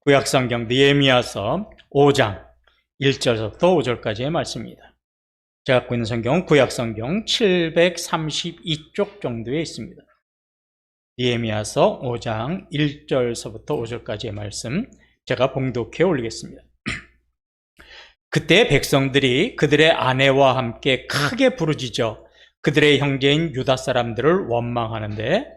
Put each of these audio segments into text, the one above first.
구약성경 느헤미야서 5장 1절부터 5절까지의 말씀입니다. 제가 갖고 있는 성경은 구약성경 732쪽 정도에 있습니다. 느헤미야서 5장 1절서부터 5절까지의 말씀 제가 봉독해 올리겠습니다. 그때 백성들이 그들의 아내와 함께 크게 부르짖어 그들의 형제인 유다 사람들을 원망하는데,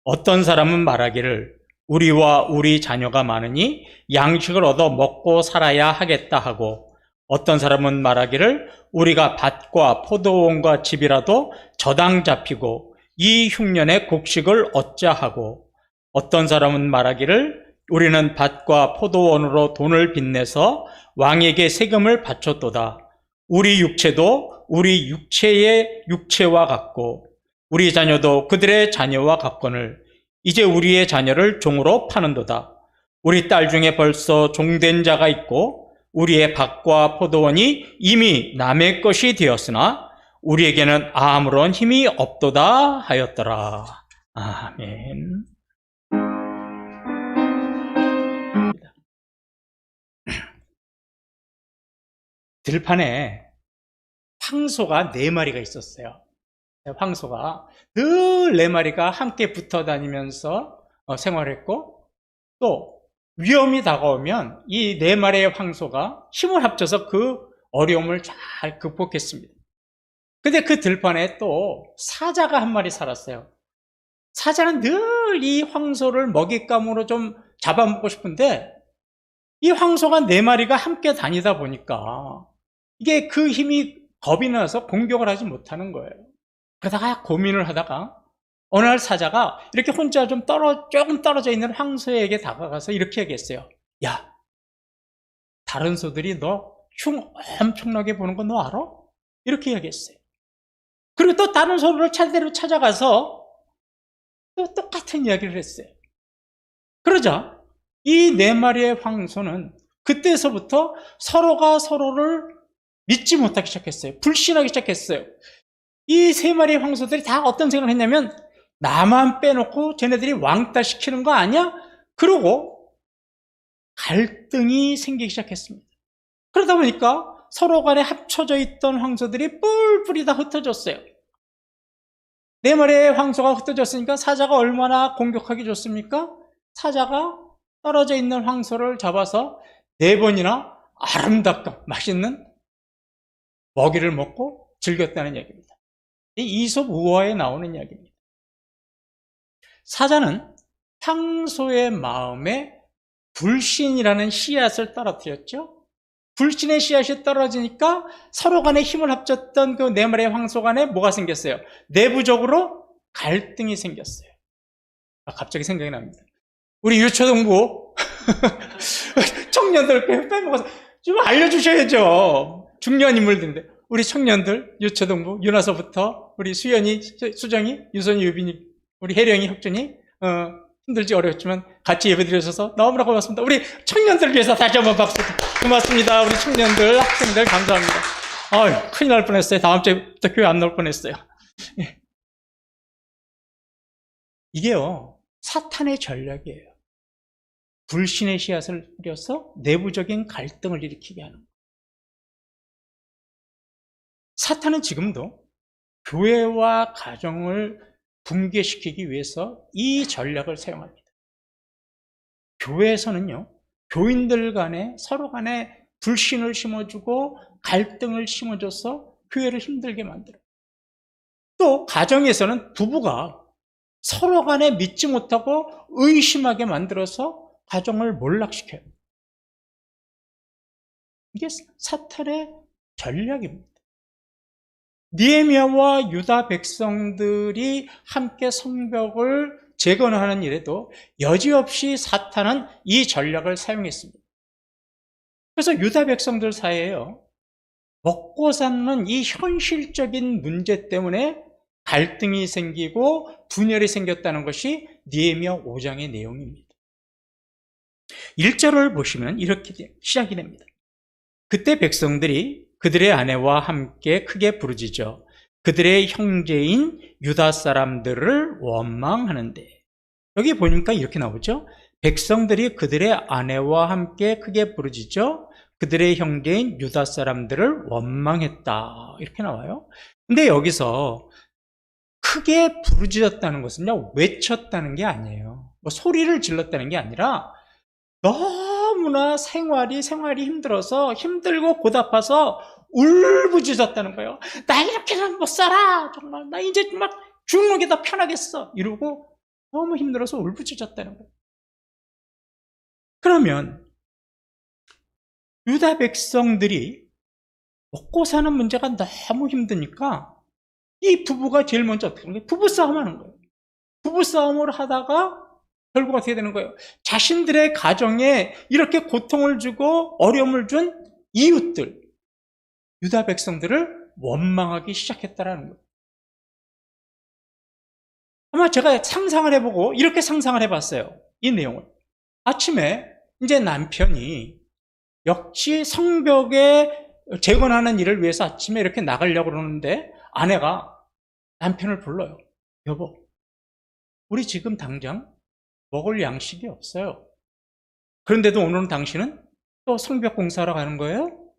어떤 사람은 말하기를 우리와 우리 자녀가 많으니 양식을 얻어 먹고 살아야 하겠다 하고, 어떤 사람은 말하기를 우리가 밭과 포도원과 집이라도 저당 잡히고 이 흉년에 곡식을 얻자 하고, 어떤 사람은 말하기를 우리는 밭과 포도원으로 돈을 빚내서 왕에게 세금을 바쳤도다. 우리 육체도 우리 육체의 육체와 같고 우리 자녀도 그들의 자녀와 같거늘 이제 우리의 자녀를 종으로 파는도다. 우리 딸 중에 벌써 종된 자가 있고 우리의 밭과 포도원이 이미 남의 것이 되었으나 우리에게는 아무런 힘이 없도다 하였더라. 아멘. 들판에 황소가 4마리가 있었어요. 황소가 늘 4마리가 함께 붙어 다니면서 생활했고, 또 위험이 다가오면 이 4마리의 황소가 힘을 합쳐서 그 어려움을 잘 극복했습니다. 근데 그 들판에 또 사자가 한 마리 살았어요. 사자는 늘 이 황소를 먹잇감으로 좀 잡아먹고 싶은데, 이 황소가 4마리가 함께 다니다 보니까 이게 그 힘이 겁이 나서 공격을 하지 못하는 거예요. 그러다가 고민을 하다가 어느 날 사자가 이렇게 혼자 조금 떨어져 있는 황소에게 다가가서 이렇게 얘기했어요. 야, 다른 소들이 너 흉 엄청나게 보는 거 너 알아? 이렇게 얘기했어요. 그리고 또 다른 소를 차례대로 찾아가서 또 똑같은 이야기를 했어요. 그러자 이 4마리의 황소는 그때서부터 서로가 서로를 믿지 못하기 시작했어요. 불신하기 시작했어요. 이 3마리의 황소들이 다 어떤 생각을 했냐면, 나만 빼놓고 쟤네들이 왕따 시키는 거 아니야? 그러고 갈등이 생기기 시작했습니다. 그러다 보니까 서로 간에 합쳐져 있던 황소들이 뿔뿔이 다 흩어졌어요. 4마리의 황소가 흩어졌으니까 사자가 얼마나 공격하기 좋습니까? 사자가 떨어져 있는 황소를 잡아서 4번이나 아름답고 맛있는 먹이를 먹고 즐겼다는 얘기입니다. 이 이솝 우화에 나오는 이야기입니다. 사자는 황소의 마음에 불신이라는 씨앗을 떨어뜨렸죠. 불신의 씨앗이 떨어지니까 서로 간에 힘을 합쳤던 그 4마리의 황소 간에 뭐가 생겼어요? 내부적으로 갈등이 생겼어요. 갑자기 생각이 납니다. 우리 유초동부 청년들 빼먹어서 좀 알려주셔야죠. 중요한 인물들인데, 우리 청년들 유초동부 윤아서부터 우리 수연이, 수정이, 유선이, 유빈이, 우리 혜령이, 혁준이 힘들지 어려웠지만 같이 예배드려주셔서 너무나 고맙습니다. 우리 청년들을 위해서 다시 한번 박수. 고맙습니다. 우리 청년들, 학생들 감사합니다. 아유, 큰일 날 뻔했어요. 다음 주부터 교회 안 나올 뻔했어요. 이게요, 사탄의 전략이에요. 불신의 씨앗을 뿌려서 내부적인 갈등을 일으키게 하는 거예요. 사탄은 지금도 교회와 가정을 붕괴시키기 위해서 이 전략을 사용합니다. 교회에서는요, 교인들 간에 서로 간에 불신을 심어주고 갈등을 심어줘서 교회를 힘들게 만들어요. 또 가정에서는 부부가 서로 간에 믿지 못하고 의심하게 만들어서 가정을 몰락시켜요. 이게 사탄의 전략입니다. 느헤미야와 유다 백성들이 함께 성벽을 재건하는 일에도 여지없이 사탄은 이 전략을 사용했습니다. 그래서 유다 백성들 사이에요, 먹고 사는 이 현실적인 문제 때문에 갈등이 생기고 분열이 생겼다는 것이 느헤미야 5장의 내용입니다. 1절을 보시면 이렇게 시작이 됩니다. 그때 백성들이 그들의 아내와 함께 크게 부르짖어 그들의 형제인 유다 사람들을 원망하는데, 여기 보니까 이렇게 나오죠. 백성들이 그들의 아내와 함께 크게 부르짖어 그들의 형제인 유다 사람들을 원망했다. 이렇게 나와요. 근데 여기서 크게 부르짖었다는 것은요, 외쳤다는 게 아니에요. 뭐 소리를 질렀다는 게 아니라 너무나 생활이 힘들어서 힘들고 고달파서 울부짖었다는 거예요. 나 이렇게는 못 살아. 정말 나 이제 막 죽는 게 더 편하겠어. 이러고 너무 힘들어서 울부짖었다는 거예요. 그러면 유다 백성들이 먹고 사는 문제가 너무 힘드니까 이 부부가 제일 먼저 어떻게 하는 거예요? 부부싸움 하는 거예요. 부부싸움을 하다가 결국 어떻게 되는 거예요? 자신들의 가정에 이렇게 고통을 주고 어려움을 준 이웃들, 유다 백성들을 원망하기 시작했다는 거예요. 아마 제가 상상을 해보고 이렇게 상상을 해봤어요. 이 내용을. 아침에 이제 남편이 역시 성벽에 재건하는 일을 위해서 아침에 이렇게 나가려고 그러는데 아내가 남편을 불러요. 여보, 우리 지금 당장 먹을 양식이 없어요. 그런데도 오늘은 당신은 또 성벽 공사하러 가는 거예요?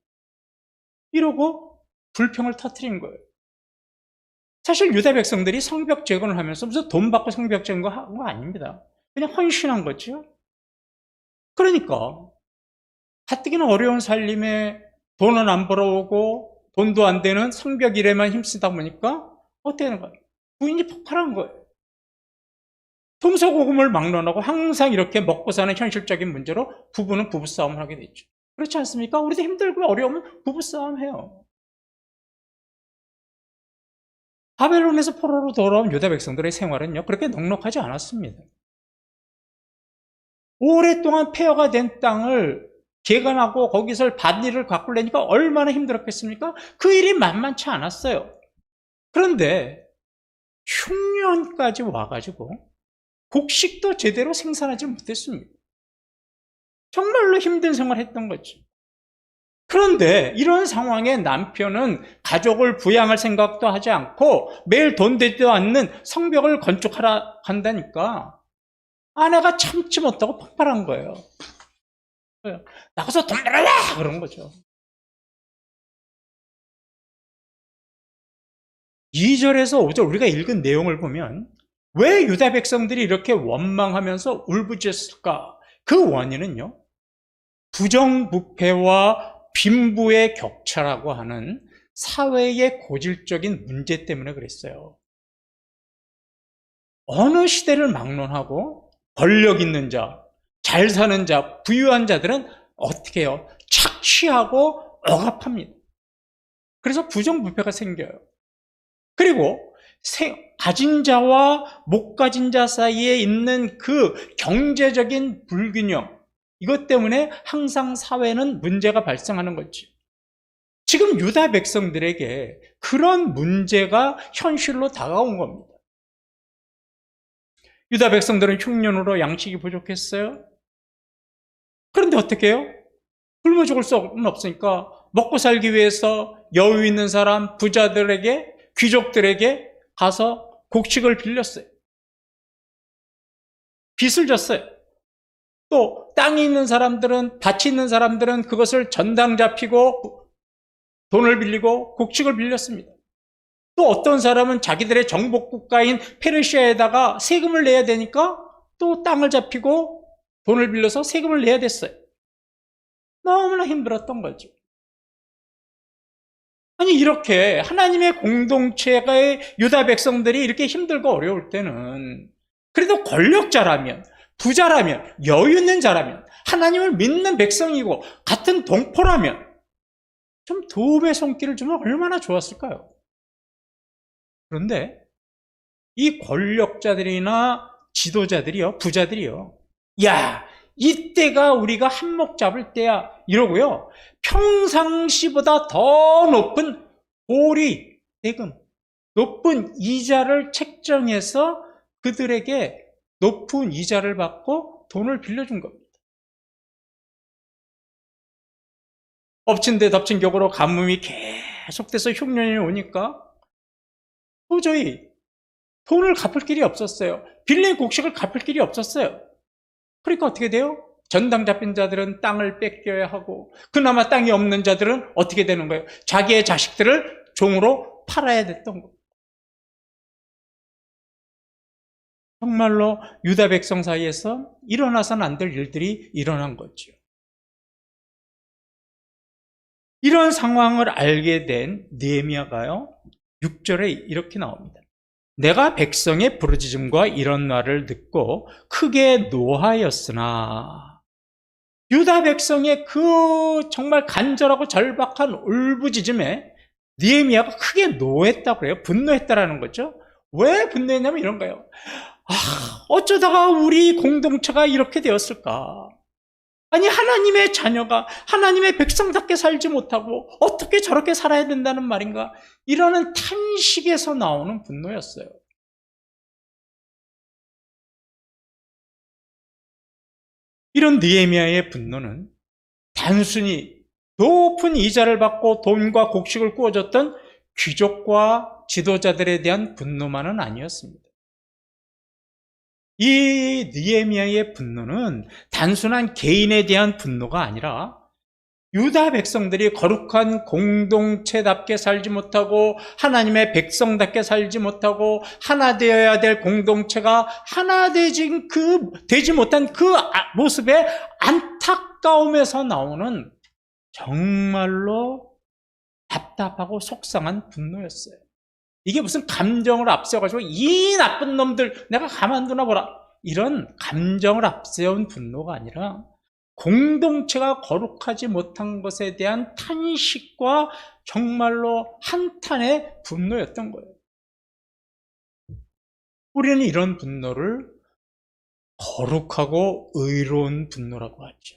이러고 불평을 터뜨린 거예요. 사실 유다 백성들이 성벽 재건을 하면서 무슨 돈 받고 성벽 재건한 거 아닙니다. 그냥 헌신한 거죠. 그러니까 가뜩이나 어려운 살림에 돈은 안 벌어오고 돈도 안 되는 성벽 일에만 힘쓰다 보니까 어떻게 되는 거예요? 부인이 폭발한 거예요. 동서고금을 막론하고 항상 이렇게 먹고 사는 현실적인 문제로 부부는 부부싸움을 하게 되죠. 그렇지 않습니까? 우리도 힘들고 어려우면 부부싸움 해요. 바벨론에서 포로로 돌아온 유다 백성들의 생활은요, 그렇게 넉넉하지 않았습니다. 오랫동안 폐허가 된 땅을 개간하고 거기서 밭일을 가꾸려니까 얼마나 힘들었겠습니까? 그 일이 만만치 않았어요. 그런데 흉년까지 와가지고 곡식도 제대로 생산하지 못했습니다. 정말로 힘든 생활을 했던 거죠. 그런데 이런 상황에 남편은 가족을 부양할 생각도 하지 않고 매일 돈 되지도 않는 성벽을 건축하러 간다니까 아내가 참지 못하고 폭발한 거예요. 나가서 돈 벌어라! 그런 거죠. 2절에서 5절 우리가 읽은 내용을 보면 왜 유다 백성들이 이렇게 원망하면서 울부짖었을까? 그 원인은요, 부정부패와 빈부의 격차라고 하는 사회의 고질적인 문제 때문에 그랬어요. 어느 시대를 막론하고 권력 있는 자, 잘 사는 자, 부유한 자들은 어떻게 해요? 착취하고 억압합니다. 그래서 부정부패가 생겨요. 그리고 가진 자와 못 가진 자 사이에 있는 그 경제적인 불균형, 이것 때문에 항상 사회는 문제가 발생하는 거지. 지금 유다 백성들에게 그런 문제가 현실로 다가온 겁니다. 유다 백성들은 흉년으로 양식이 부족했어요. 그런데 어떻게 해요? 굶어 죽을 수는 없으니까 먹고 살기 위해서 여유 있는 사람, 부자들에게, 귀족들에게 가서 곡식을 빌렸어요. 빚을 졌어요. 또 땅이 있는 사람들은, 밭이 있는 사람들은 그것을 전당 잡히고 돈을 빌리고 곡식을 빌렸습니다. 또 어떤 사람은 자기들의 정복국가인 페르시아에다가 세금을 내야 되니까 또 땅을 잡히고 돈을 빌려서 세금을 내야 됐어요. 너무나 힘들었던 거죠. 아니, 이렇게 하나님의 공동체의 유다 백성들이 이렇게 힘들고 어려울 때는 그래도 권력자라면, 부자라면, 여유 있는 자라면, 하나님을 믿는 백성이고 같은 동포라면 좀 도움의 손길을 주면 얼마나 좋았을까요? 그런데 이 권력자들이나 지도자들이요, 부자들이요, 야, 이때가 우리가 한몫 잡을 때야, 이러고요, 평상시보다 더 높은 보리, 대금, 높은 이자를 책정해서 그들에게 높은 이자를 받고 돈을 빌려준 겁니다. 엎친 데 덮친 격으로 가뭄이 계속돼서 흉년이 오니까 도저히 돈을 갚을 길이 없었어요. 빌린 곡식을 갚을 길이 없었어요. 그러니까 어떻게 돼요? 전당 잡힌 자들은 땅을 뺏겨야 하고, 그나마 땅이 없는 자들은 어떻게 되는 거예요? 자기의 자식들을 종으로 팔아야 됐던 거예요. 정말로 유다 백성 사이에서 일어나서는 안 될 일들이 일어난 거죠. 이런 상황을 알게 된 느헤미야가요, 6절에 이렇게 나옵니다. 내가 백성의 부르짖음과 이런 말을 듣고 크게 노하였으나, 유다 백성의 그 정말 간절하고 절박한 울부짖음에 느헤미야가 크게 노했다고 그래요. 분노했다라는 거죠. 왜 분노했냐면 이런 거예요. 어쩌다가 우리 공동체가 이렇게 되었을까? 아니, 하나님의 자녀가 하나님의 백성답게 살지 못하고 어떻게 저렇게 살아야 된다는 말인가? 이러는 탄식에서 나오는 분노였어요. 이런 느헤미야의 분노는 단순히 높은 이자를 받고 돈과 곡식을 구워줬던 귀족과 지도자들에 대한 분노만은 아니었습니다. 이 느헤미야의 분노는 단순한 개인에 대한 분노가 아니라 유다 백성들이 거룩한 공동체답게 살지 못하고 하나님의 백성답게 살지 못하고 하나 되어야 될 공동체가 하나 되지 못한 그 모습의 안타까움에서 나오는 정말로 답답하고 속상한 분노였어요. 이게 무슨 감정을 앞세워가지고 이 나쁜 놈들 내가 가만두나 보라, 이런 감정을 앞세운 분노가 아니라 공동체가 거룩하지 못한 것에 대한 탄식과 정말로 한탄의 분노였던 거예요. 우리는 이런 분노를 거룩하고 의로운 분노라고 하죠.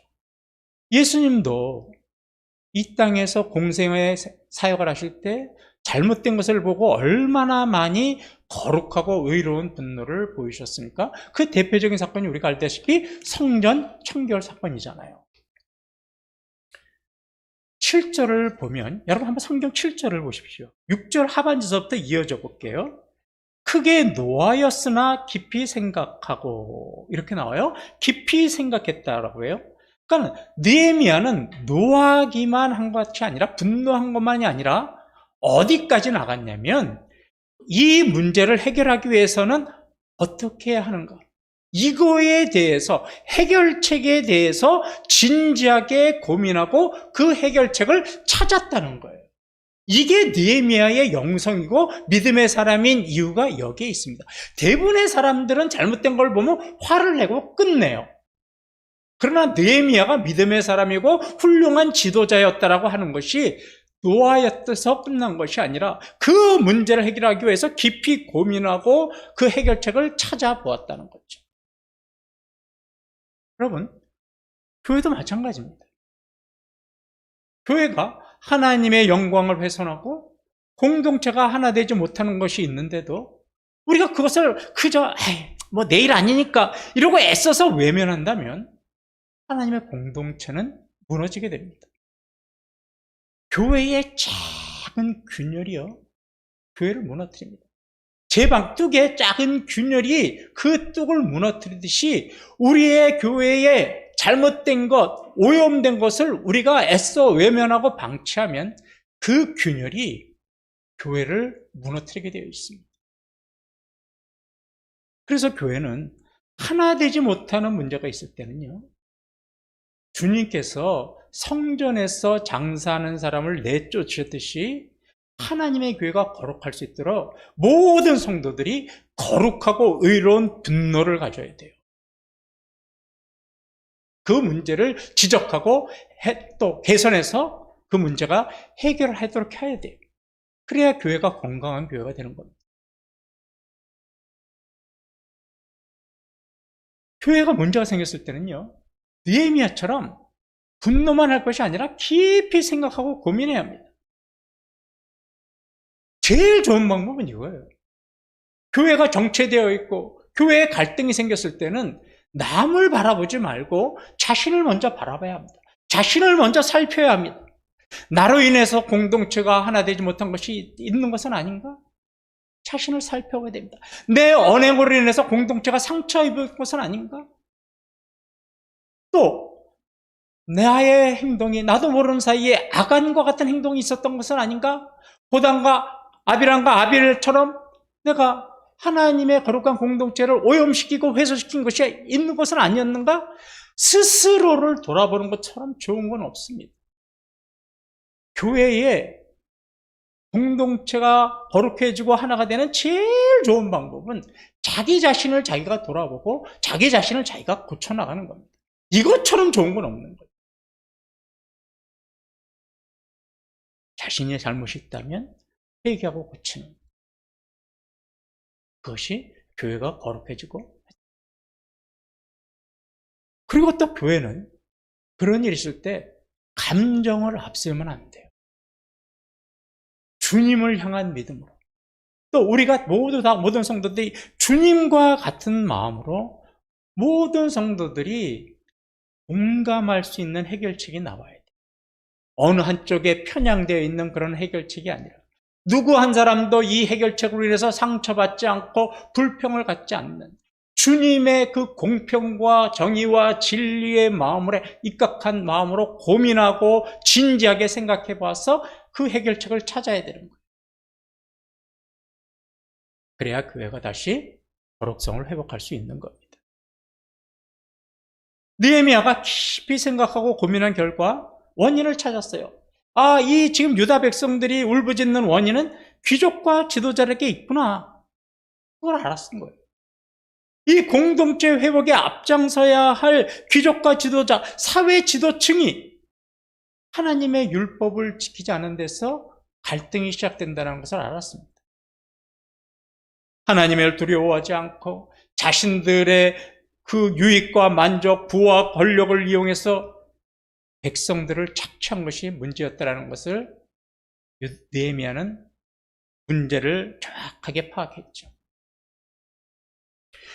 예수님도 이 땅에서 공생의 사역을 하실 때 잘못된 것을 보고 얼마나 많이 거룩하고 의로운 분노를 보이셨습니까? 그 대표적인 사건이 우리가 알다시피 성전 청결 사건이잖아요. 7절을 보면, 여러분 한번 성경 7절을 보십시오. 6절 하반지서부터 이어져 볼게요. 크게 노하였으나 깊이 생각하고, 이렇게 나와요. 깊이 생각했다라고 해요. 그러니까 느헤미야는 노하기만 한 것이 아니라, 분노한 것만이 아니라 어디까지 나갔냐면 이 문제를 해결하기 위해서는 어떻게 해야 하는가, 이거에 대해서, 해결책에 대해서 진지하게 고민하고 그 해결책을 찾았다는 거예요. 이게 느헤미야의 영성이고 믿음의 사람인 이유가 여기에 있습니다. 대부분의 사람들은 잘못된 걸 보면 화를 내고 끝내요. 그러나 느헤미야가 믿음의 사람이고 훌륭한 지도자였다라고 하는 것이 노하였어서 끝난 것이 아니라 그 문제를 해결하기 위해서 깊이 고민하고 그 해결책을 찾아보았다는 거죠. 여러분, 교회도 마찬가지입니다. 교회가 하나님의 영광을 훼손하고 공동체가 하나 되지 못하는 것이 있는데도 우리가 그것을 그저 뭐 내일 아니니까 이러고 애써서 외면한다면 하나님의 공동체는 무너지게 됩니다. 교회의 작은 균열이요, 교회를 무너뜨립니다. 제방 뚝의 작은 균열이 그 뚝을 무너뜨리듯이 우리의 교회에 잘못된 것, 오염된 것을 우리가 애써 외면하고 방치하면 그 균열이 교회를 무너뜨리게 되어 있습니다. 그래서 교회는 하나 되지 못하는 문제가 있을 때는요, 주님께서 성전에서 장사하는 사람을 내쫓으셨듯이 하나님의 교회가 거룩할 수 있도록 모든 성도들이 거룩하고 의로운 분노를 가져야 돼요. 그 문제를 지적하고 또 개선해서 그 문제가 해결하도록 해야 돼요. 그래야 교회가 건강한 교회가 되는 겁니다. 교회가 문제가 생겼을 때는요, 느헤미야처럼 분노만 할 것이 아니라 깊이 생각하고 고민해야 합니다. 제일 좋은 방법은 이거예요. 교회가 정체되어 있고 교회에 갈등이 생겼을 때는 남을 바라보지 말고 자신을 먼저 바라봐야 합니다. 자신을 먼저 살펴야 합니다. 나로 인해서 공동체가 하나 되지 못한 것이 있는 것은 아닌가? 자신을 살펴봐야 됩니다. 내 언행으로 인해서 공동체가 상처 입은 것은 아닌가? 또 나의 행동이 나도 모르는 사이에 아간과 같은 행동이 있었던 것은 아닌가? 고단과 아비람과 아벨처럼 내가 하나님의 거룩한 공동체를 오염시키고 훼손시킨 것이 있는 것은 아니었는가? 스스로를 돌아보는 것처럼 좋은 건 없습니다. 교회에 공동체가 거룩해지고 하나가 되는 제일 좋은 방법은 자기 자신을 자기가 돌아보고 자기 자신을 자기가 고쳐나가는 겁니다. 이것처럼 좋은 건 없는 거예요. 자신의 잘못이 있다면 회개하고 고치는, 그것이 교회가 거룩해지고, 그리고 또 교회는 그런 일이 있을 때 감정을 앞세우면 안 돼요. 주님을 향한 믿음으로, 또 우리가 모두 다 모든 성도들이 주님과 같은 마음으로 모든 성도들이 공감할 수 있는 해결책이 나와야 돼요. 어느 한쪽에 편향되어 있는 그런 해결책이 아니라 누구 한 사람도 이 해결책으로 인해서 상처받지 않고 불평을 갖지 않는 주님의 그 공평과 정의와 진리의 마음으로 입각한 마음으로 고민하고 진지하게 생각해 봐서 그 해결책을 찾아야 되는 거예요. 그래야 교회가 다시 거룩성을 회복할 수 있는 겁니다. 느헤미야가 깊이 생각하고 고민한 결과 원인을 찾았어요. 이 지금 유다 백성들이 울부짖는 원인은 귀족과 지도자에게 있구나. 그걸 알았은 거예요. 이 공동체 회복에 앞장서야 할 귀족과 지도자, 사회 지도층이 하나님의 율법을 지키지 않은 데서 갈등이 시작된다는 것을 알았습니다. 하나님을 두려워하지 않고 자신들의 그 유익과 만족, 부와 권력을 이용해서 백성들을 착취한 것이 문제였다는 것을 느헤미야는 문제를 정확하게 파악했죠.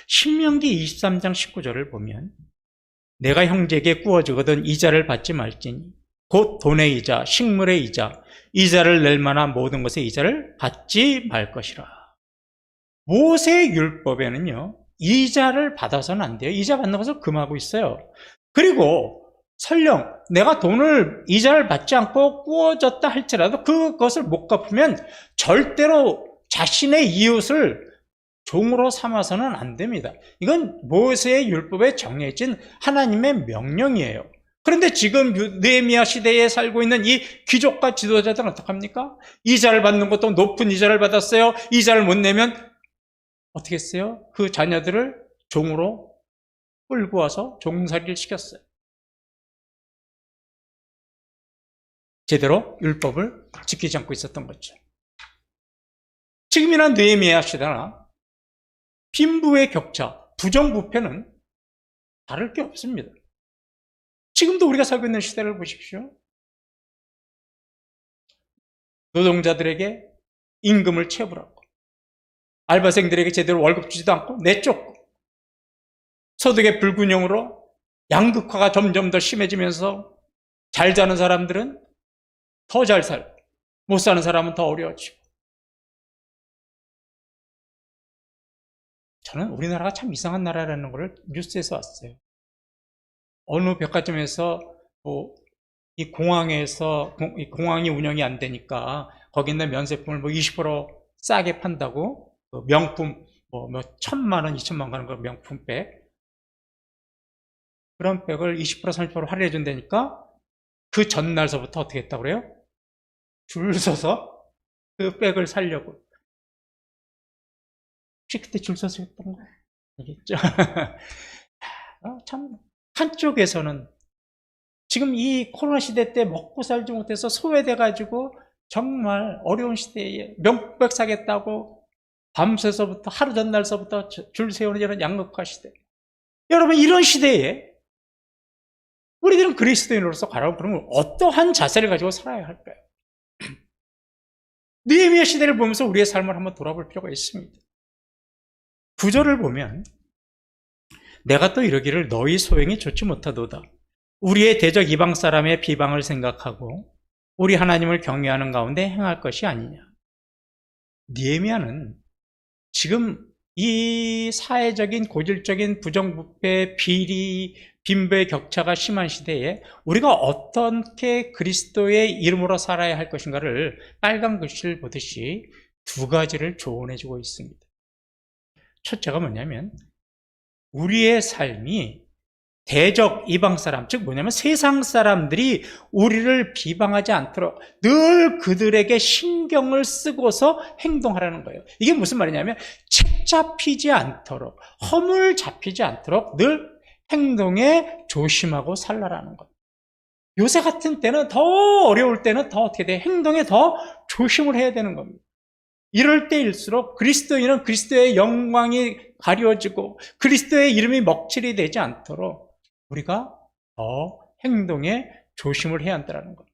신명기 23장 19절을 보면 내가 형제에게 구워주거든 이자를 받지 말지니 곧 돈의 이자, 식물의 이자, 이자를 낼 만한 모든 것의 이자를 받지 말 것이라. 모세의 율법에는요, 이자를 받아서는 안 돼요. 이자 받는 것을 금하고 있어요. 그리고 설령 내가 돈을 이자를 받지 않고 꾸어졌다 할지라도 그것을 못 갚으면 절대로 자신의 이웃을 종으로 삼아서는 안 됩니다. 이건 모세의 율법에 정해진 하나님의 명령이에요. 그런데 지금 느헤미야 시대에 살고 있는 이 귀족과 지도자들은 어떡합니까? 이자를 받는 것도 높은 이자를 받았어요. 이자를 못 내면 어떻게 했어요? 그 자녀들을 종으로 끌고 와서 종살이를 시켰어요. 제대로 율법을 지키지 않고 있었던 거죠. 지금이나 느헤미야 시대나 빈부의 격차, 부정부패는 다를 게 없습니다. 지금도 우리가 살고 있는 시대를 보십시오. 노동자들에게 임금을 체불하고 알바생들에게 제대로 월급 주지도 않고 내쫓고 소득의 불균형으로 양극화가 점점 더 심해지면서 잘 사는 사람들은 더 잘 살고 못 사는 사람은 더 어려워지고. 저는 우리나라가 참 이상한 나라라는 걸 뉴스에서 왔어요. 어느 백화점에서 이 공항에서 공항이 운영이 안 되니까 거기 있는 면세품을 20% 싸게 판다고 명품 뭐 1,000만 원, 2,000만 원 가는 명품백, 그런 백을 20% 30% 할인해 준다니까 그 전날서부터 어떻게 했다고 그래요? 줄 서서 그 백을 사려고. 혹시 그때 줄 서서 했던 거 아니겠죠? 참 한쪽에서는 지금 이 코로나 시대 때 먹고 살지 못해서 소외돼가지고 정말 어려운 시대에 명품백 사겠다고 밤새서부터 하루 전날서부터 줄 세우는 이런 양극화 시대. 여러분, 이런 시대에 우리들은 그리스도인으로서 가라고 그러면 어떠한 자세를 가지고 살아야 할까요? 느헤미야 시대를 보면서 우리의 삶을 한번 돌아볼 필요가 있습니다. 9절을 보면 내가 또 이러기를 너희 소행이 좋지 못하도다. 우리의 대적 이방 사람의 비방을 생각하고 우리 하나님을 경외하는 가운데 행할 것이 아니냐. 느헤미야는 지금 이 사회적인 고질적인 부정부패, 비리, 빈부의 격차가 심한 시대에 우리가 어떻게 그리스도의 이름으로 살아야 할 것인가를 빨간 글씨를 보듯이 두 가지를 조언해 주고 있습니다. 첫째가 뭐냐면 우리의 삶이 대적 이방 사람, 즉 뭐냐면 세상 사람들이 우리를 비방하지 않도록 늘 그들에게 신경을 쓰고서 행동하라는 거예요. 이게 무슨 말이냐면 책 잡히지 않도록, 허물 잡히지 않도록 늘 행동에 조심하고 살라라는 거예요. 요새 같은 때는 더 어려울 때는 더 어떻게 돼? 행동에 더 조심을 해야 되는 겁니다. 이럴 때일수록 그리스도인은 그리스도의 영광이 가려지고 그리스도의 이름이 먹칠이 되지 않도록 우리가 더 행동에 조심을 해야 한다는 것.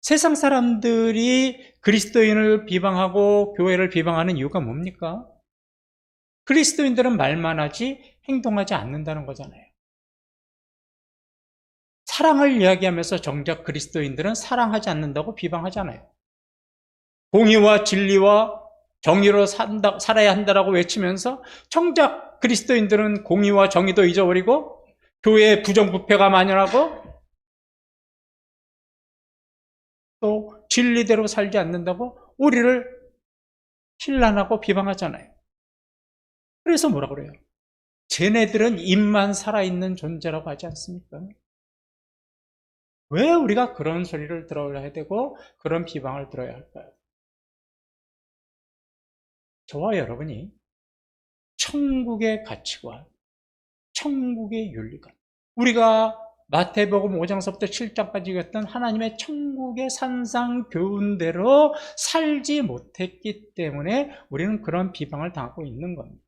세상 사람들이 그리스도인을 비방하고 교회를 비방하는 이유가 뭡니까? 그리스도인들은 말만 하지 행동하지 않는다는 거잖아요. 사랑을 이야기하면서 정작 그리스도인들은 사랑하지 않는다고 비방하잖아요. 공의와 진리와 정의로 살아야 한다라고 외치면서 정작 그리스도인들은 공의와 정의도 잊어버리고 교회에 부정부패가 만연하고 또 진리대로 살지 않는다고 우리를 힐난하고 비방하잖아요. 그래서 뭐라 그래요? 쟤네들은 입만 살아있는 존재라고 하지 않습니까? 왜 우리가 그런 소리를 들어야 되고 그런 비방을 들어야 할까요? 저와 여러분이 천국의 가치관, 천국의 윤리관, 우리가 마태복음 5장서부터 7장까지 읽었던 하나님의 천국의 산상 교훈대로 살지 못했기 때문에 우리는 그런 비방을 당하고 있는 겁니다.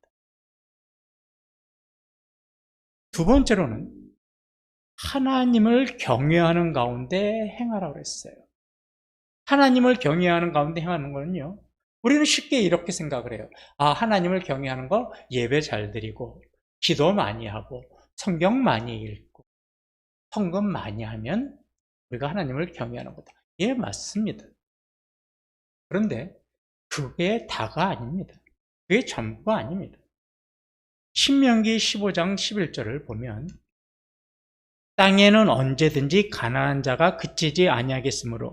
두 번째로는 하나님을 경외하는 가운데 행하라고 했어요. 하나님을 경외하는 가운데 행하는 거는요, 우리는 쉽게 이렇게 생각을 해요. 아, 하나님을 경외하는 거 예배 잘 드리고 기도 많이 하고 성경 많이 읽고 헌금 많이 하면 우리가 하나님을 경외하는 거다. 예, 맞습니다. 그런데 그게 다가 아닙니다. 그게 전부가 아닙니다. 신명기 15장 11절을 보면 땅에는 언제든지 가난한 자가 그치지 아니하겠으므로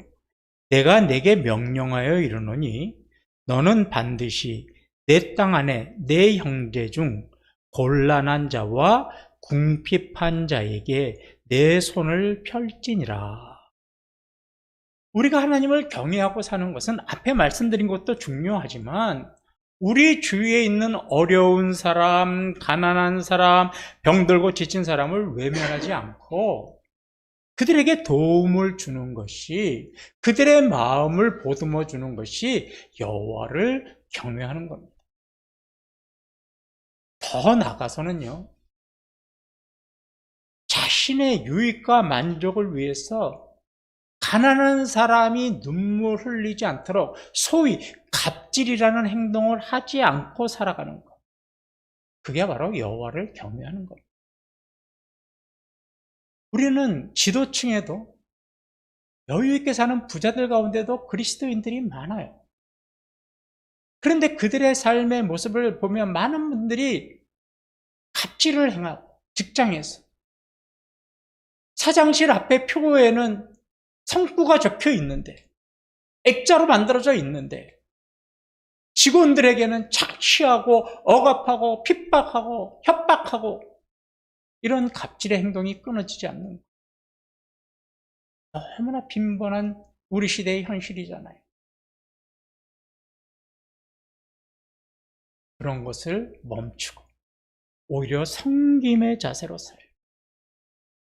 내가 내게 명령하여 이르노니 너는 반드시 내 땅 안에 내 형제 중 곤란한 자와 궁핍한 자에게 내 손을 펼지니라. 우리가 하나님을 경외하고 사는 것은 앞에 말씀드린 것도 중요하지만 우리 주위에 있는 어려운 사람, 가난한 사람, 병들고 지친 사람을 외면하지 않고 그들에게 도움을 주는 것이, 그들의 마음을 보듬어 주는 것이 여호와를 경외하는 겁니다. 더 나아가서는요, 자신의 유익과 만족을 위해서 가난한 사람이 눈물 흘리지 않도록 소위 갑질이라는 행동을 하지 않고 살아가는 것. 그게 바로 여호와를 경외하는 겁니다. 우리는 지도층에도 여유 있게 사는 부자들 가운데도 그리스도인들이 많아요. 그런데 그들의 삶의 모습을 보면 많은 분들이 갑질을 행하고 직장에서 사장실 앞에 표에는 성구가 적혀 있는데 액자로 만들어져 있는데 직원들에게는 착취하고 억압하고 핍박하고 협박하고 이런 갑질의 행동이 끊어지지 않는 너무나 빈번한 우리 시대의 현실이잖아요. 그런 것을 멈추고 오히려 섬김의 자세로 살아요.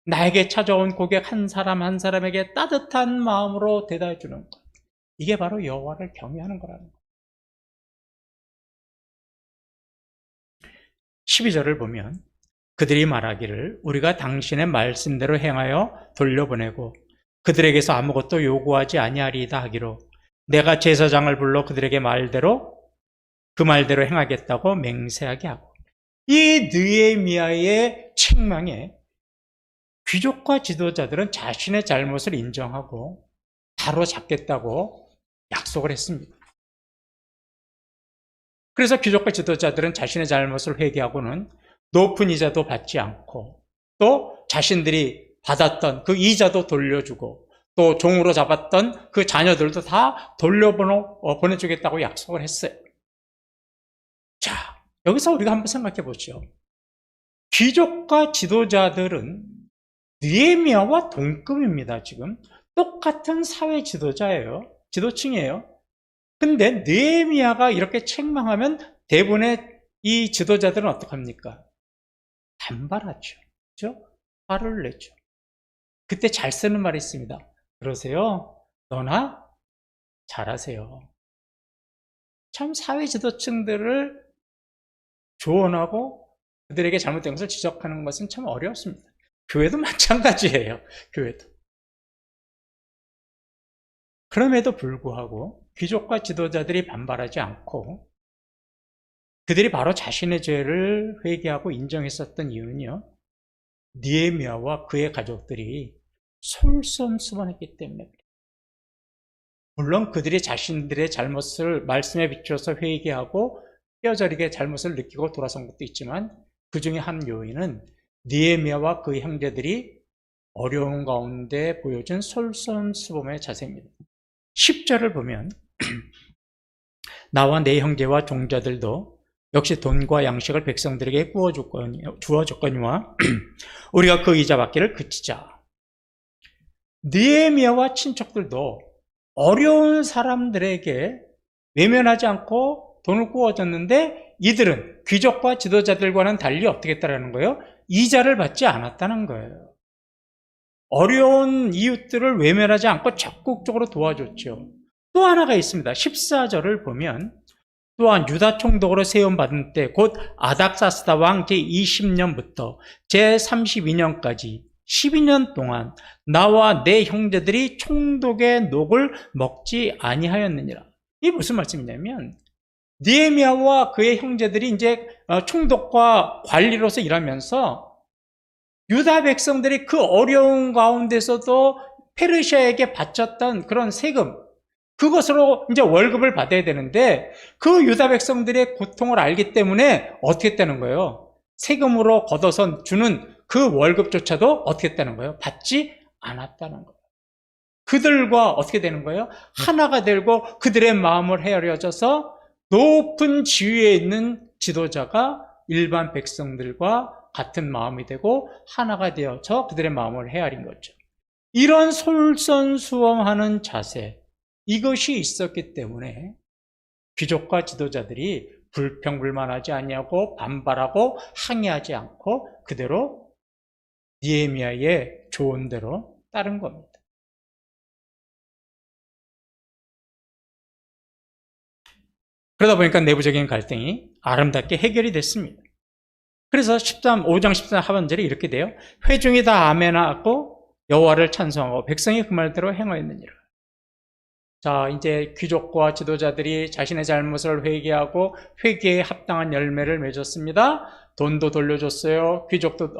나에게 찾아온 고객 한 사람 한 사람에게 따뜻한 마음으로 대답해 주는 것. 이게 바로 여호와를 경외하는 거라는 거예요. 12절을 보면 그들이 말하기를 우리가 당신의 말씀대로 행하여 돌려보내고 그들에게서 아무것도 요구하지 아니하리이다 하기로 내가 제사장을 불러 그들에게 그 말대로 행하겠다고 맹세하게 하고, 이 느헤미야의 책망에 귀족과 지도자들은 자신의 잘못을 인정하고 바로 잡겠다고 약속을 했습니다. 그래서 귀족과 지도자들은 자신의 잘못을 회개하고는 높은 이자도 받지 않고 또 자신들이 받았던 그 이자도 돌려주고 또 종으로 잡았던 그 자녀들도 다 보내주겠다고 약속을 했어요. 자, 여기서 우리가 한번 생각해 보죠. 귀족과 지도자들은 느헤미야와 동급입니다. 지금 똑같은 사회 지도자예요. 지도층이에요. 근데 느헤미야가 이렇게 책망하면 대부분의 이 지도자들은 어떡합니까? 반발하죠. 그렇죠? 화를 내죠. 그때 잘 쓰는 말이 있습니다. 그러세요? 너나 잘하세요. 참 사회 지도층들을 조언하고 그들에게 잘못된 것을 지적하는 것은 참 어렵습니다. 교회도 마찬가지예요. 교회도. 그럼에도 불구하고 귀족과 지도자들이 반발하지 않고 그들이 바로 자신의 죄를 회개하고 인정했었던 이유는요, 느헤미야와 그의 가족들이 솔선수범했기 때문에. 물론 그들이 자신들의 잘못을 말씀에 비추어서 회개하고 뼈저리게 잘못을 느끼고 돌아선 것도 있지만 그 중에 한 요인은 느헤미야와 그의 형제들이 어려운 가운데 보여준 솔선수범의 자세입니다. 10절을 보면 나와 내 형제와 종자들도 역시 돈과 양식을 백성들에게 주어줬거니와 우리가 그 이자 받기를 그치자. 느헤미야와 친척들도 어려운 사람들에게 외면하지 않고 돈을 구워줬는데 이들은 귀족과 지도자들과는 달리 어떻게 했다는 거예요? 이자를 받지 않았다는 거예요. 어려운 이웃들을 외면하지 않고 적극적으로 도와줬죠. 또 하나가 있습니다. 14절을 보면 또한 유다 총독으로 세움받은 때 곧 아닥사스다 왕 제20년부터 제32년까지 12년 동안 나와 내 형제들이 총독의 녹을 먹지 아니하였느니라. 이게 무슨 말씀이냐면 느헤미야와 그의 형제들이 이제 총독과 관리로서 일하면서 유다 백성들이 그 어려운 가운데서도 페르시아에게 바쳤던 그런 세금, 그것으로 이제 월급을 받아야 되는데 그 유다 백성들의 고통을 알기 때문에 어떻게 했다는 거예요? 세금으로 걷어서 주는 그 월급조차도 어떻게 했다는 거예요? 받지 않았다는 거예요. 그들과 어떻게 되는 거예요? 하나가 되고 그들의 마음을 헤아려져서 높은 지위에 있는 지도자가 일반 백성들과 같은 마음이 되고 하나가 되어서 그들의 마음을 헤아린 거죠. 이런 솔선수범하는 자세, 이것이 있었기 때문에 귀족과 지도자들이 불평불만하지 아니하고 반발하고 항의하지 않고 그대로 느헤미야의 조언대로 따른 겁니다. 그러다 보니까 내부적인 갈등이 아름답게 해결이 됐습니다. 그래서 5장 13 하반절에 이렇게 돼요. 회중이 다 아멘하고 여호와를 찬송하고 백성이 그 말대로 행하였느니라. 자, 이제 귀족과 지도자들이 자신의 잘못을 회개하고 회개에 합당한 열매를 맺었습니다. 돈도 돌려줬어요. 귀족도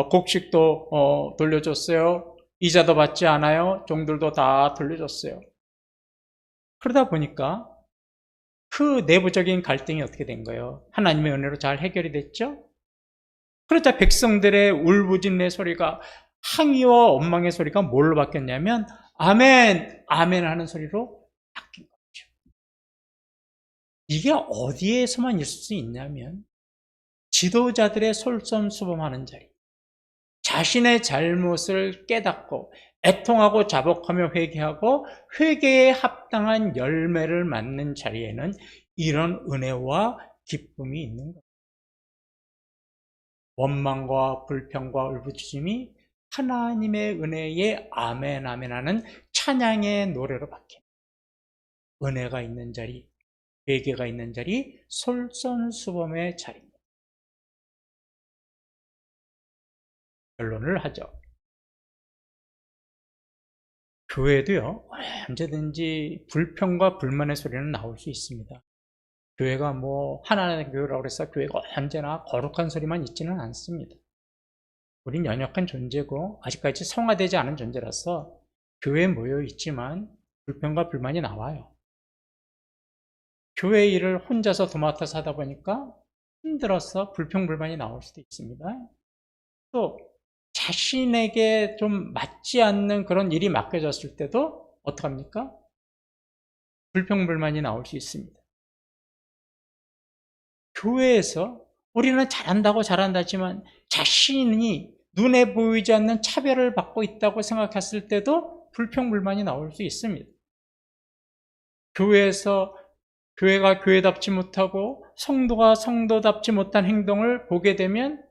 곡식도 돌려줬어요. 이자도 받지 않아요. 종들도 다 돌려줬어요. 그러다 보니까 그 내부적인 갈등이 어떻게 된 거예요? 하나님의 은혜로 잘 해결이 됐죠? 그러자 백성들의 울부짖는 소리가, 항의와 원망의 소리가 뭘로 바뀌었냐면 아멘, 아멘 하는 소리로 바뀐 거죠. 이게 어디에서만 있을 수 있냐면 지도자들의 솔선수범하는 자리, 자신의 잘못을 깨닫고 애통하고 자복하며 회개하고 회개에 합당한 열매를 맞는 자리에는 이런 은혜와 기쁨이 있는 거예요. 원망과 불평과 울부짖음이 하나님의 은혜에 아멘 아멘 하는 찬양의 노래로 바뀝니다. 은혜가 있는 자리, 회개가 있는 자리, 솔선수범의 자리입니다. 결론을 하죠. 교회도요, 언제든지 불평과 불만의 소리는 나올 수 있습니다. 교회가 하나님의 교회라고 해서 교회가 언제나 거룩한 소리만 있지는 않습니다. 우린 연약한 존재고 아직까지 성화되지 않은 존재라서 교회에 모여 있지만 불평과 불만이 나와요. 교회 일을 혼자서 도맡아서 하다 보니까 힘들어서 불평불만이 나올 수도 있습니다. 또 자신에게 좀 맞지 않는 그런 일이 맡겨졌을 때도 어떡합니까? 불평불만이 나올 수 있습니다. 교회에서 우리는 잘한다지만 자신이 눈에 보이지 않는 차별을 받고 있다고 생각했을 때도 불평불만이 나올 수 있습니다. 교회가 교회답지 못하고 성도가 성도답지 못한 행동을 보게 되면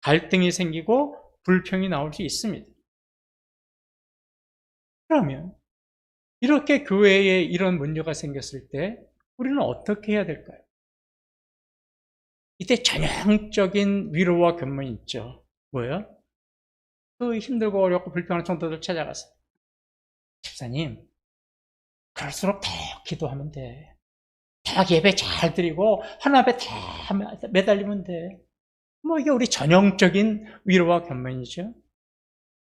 갈등이 생기고 불평이 나올 수 있습니다. 그러면 이렇게 교회에 이런 문제가 생겼을 때 우리는 어떻게 해야 될까요? 이때 전형적인 위로와 견문이 있죠. 뭐예요? 그 힘들고 어렵고 불평하는 성도들 찾아가서 집사님, 그럴수록 더 기도하면 돼. 더 예배 잘 드리고 하나 앞에 다 매달리면 돼. 뭐 이게 우리 전형적인 위로와 견면이죠.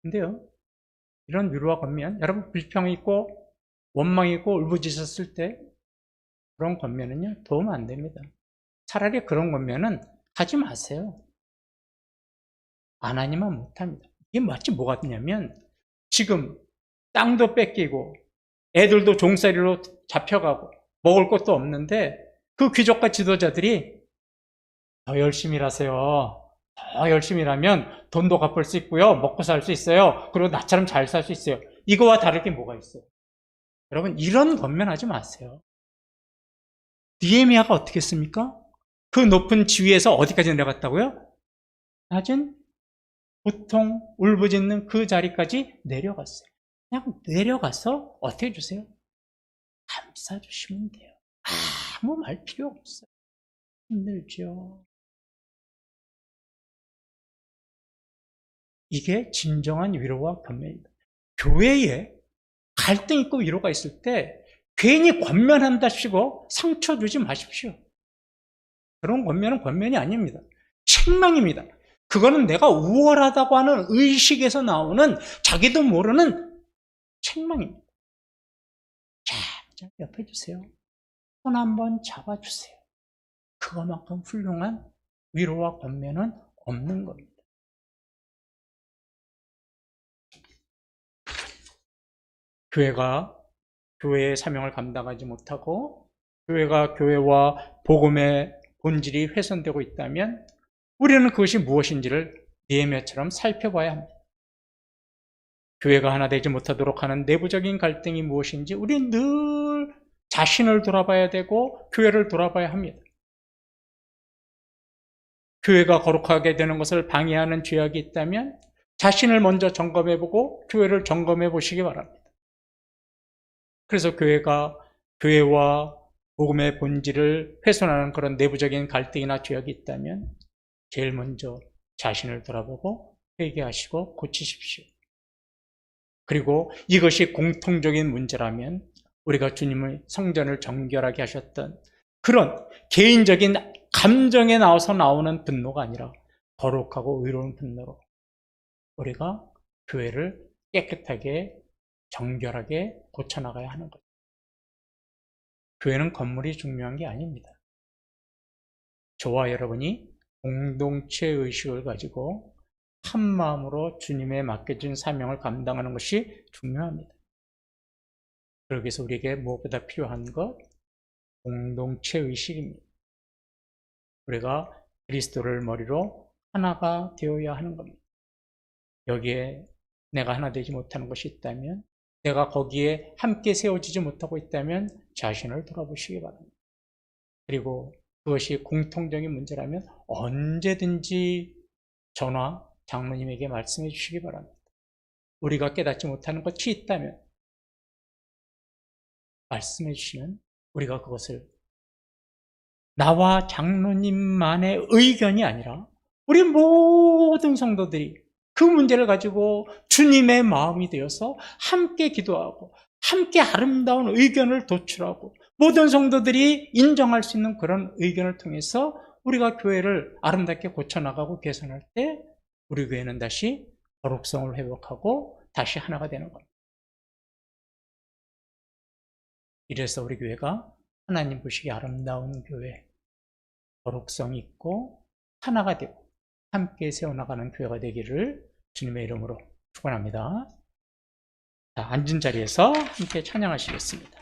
근데요, 이런 위로와 견면, 여러분 불평이 있고 원망이 있고 울부짖었을 때 그런 권면은요 도움 안 됩니다. 차라리 그런 권면은 하지 마세요. 안 하니만 못합니다. 이게 마치 뭐가 되냐면 지금 땅도 뺏기고 애들도 종살이로 잡혀가고 먹을 것도 없는데 그 귀족과 지도자들이 더 열심히 일하세요. 더 열심히 일하면 돈도 갚을 수 있고요. 먹고 살 수 있어요. 그리고 나처럼 잘 살 수 있어요. 이거와 다를 게 뭐가 있어요? 여러분 이런 권면하지 마세요. 느헤미야가 어떻게 했습니까? 그 높은 지위에서 어디까지 내려갔다고요? 낮은 보통 울부짖는 그 자리까지 내려갔어요. 그냥 내려가서 어떻게 해주세요? 감싸주시면 돼요. 아무 말 필요 없어요. 힘들죠. 이게 진정한 위로와 권면입니다. 교회에 갈등 있고 위로가 있을 때 괜히 권면한다시고 상처 주지 마십시오. 그런 권면은 권면이 아닙니다. 책망입니다. 그거는 내가 우월하다고 하는 의식에서 나오는 자기도 모르는 책망입니다. 자, 옆에 주세요. 손 한번 잡아주세요. 그거만큼 훌륭한 위로와 권면은 없는 겁니다. 교회가 교회의 사명을 감당하지 못하고 교회가 교회와 복음의 본질이 훼손되고 있다면 우리는 그것이 무엇인지를 느헤미야처럼 살펴봐야 합니다. 교회가 하나 되지 못하도록 하는 내부적인 갈등이 무엇인지 우리는 늘 자신을 돌아봐야 되고 교회를 돌아봐야 합니다. 교회가 거룩하게 되는 것을 방해하는 죄악이 있다면 자신을 먼저 점검해보고 교회를 점검해 보시기 바랍니다. 그래서 교회와 복음의 본질을 훼손하는 그런 내부적인 갈등이나 죄악이 있다면 제일 먼저 자신을 돌아보고 회개하시고 고치십시오. 그리고 이것이 공통적인 문제라면 우리가 주님의 성전을 정결하게 하셨던 그런 개인적인 감정에 나와서 나오는 분노가 아니라 거룩하고 의로운 분노로 우리가 교회를 깨끗하게 정결하게 고쳐나가야 하는 거죠. 교회는 건물이 중요한 게 아닙니다. 저와 여러분이 공동체 의식을 가지고 한 마음으로 주님의 맡겨진 사명을 감당하는 것이 중요합니다. 그러기 위해서 우리에게 무엇보다 필요한 것? 공동체 의식입니다. 우리가 그리스도를 머리로 하나가 되어야 하는 겁니다. 여기에 내가 하나 되지 못하는 것이 있다면, 내가 거기에 함께 세워지지 못하고 있다면 자신을 돌아보시기 바랍니다. 그리고 그것이 공통적인 문제라면 언제든지 저나 장로님에게 말씀해 주시기 바랍니다. 우리가 깨닫지 못하는 것이 있다면 말씀해 주시면 우리가 그것을 나와 장로님만의 의견이 아니라 우리 모든 성도들이 그 문제를 가지고 주님의 마음이 되어서 함께 기도하고 함께 아름다운 의견을 도출하고 모든 성도들이 인정할 수 있는 그런 의견을 통해서 우리가 교회를 아름답게 고쳐나가고 개선할 때 우리 교회는 다시 거룩성을 회복하고 다시 하나가 되는 겁니다. 이래서 우리 교회가 하나님 보시기에 아름다운 교회, 거룩성 있고 하나가 되고 함께 세워나가는 교회가 되기를 주님의 이름으로 축원합니다. 자, 앉은 자리에서 함께 찬양하시겠습니다.